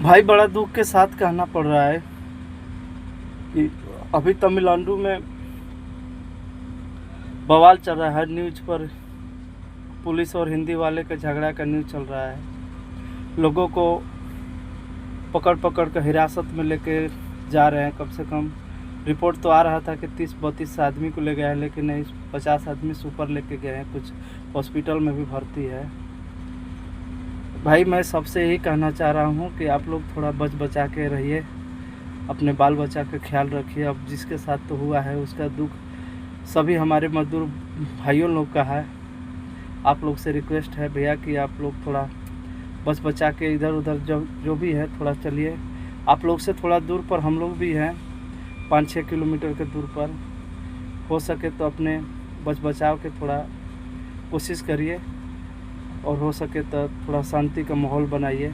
भाई बड़ा दुख के साथ कहना पड़ रहा है कि अभी तमिलनाडु में बवाल चल रहा है। न्यूज़ पर पुलिस और हिंदी वाले का झगड़ा का न्यूज़ चल रहा है। लोगों को पकड़ पकड़ कर हिरासत में लेके जा रहे हैं। कम से कम रिपोर्ट तो आ रहा था कि 30-32 आदमी को ले गए हैं, लेकिन नहीं, 50 आदमी से ऊपर लेके गए हैं। कुछ हॉस्पिटल में भी भर्ती है। भाई मैं सबसे यही कहना चाह रहा हूँ कि आप लोग थोड़ा बच बचा के रहिए, अपने बाल बच्चा का ख्याल रखिए। अब जिसके साथ तो हुआ है उसका दुख सभी हमारे मजदूर भाइयों लोग का है। आप लोग से रिक्वेस्ट है भैया कि आप लोग थोड़ा बच बचा के इधर उधर जो भी है थोड़ा चलिए। आप लोग से थोड़ा दूर पर हम लोग भी हैं, 5-6 किलोमीटर के दूर पर। हो सके तो अपने बच बचाव के थोड़ा कोशिश करिए, और हो सके तो थोड़ा शांति का माहौल बनाइए।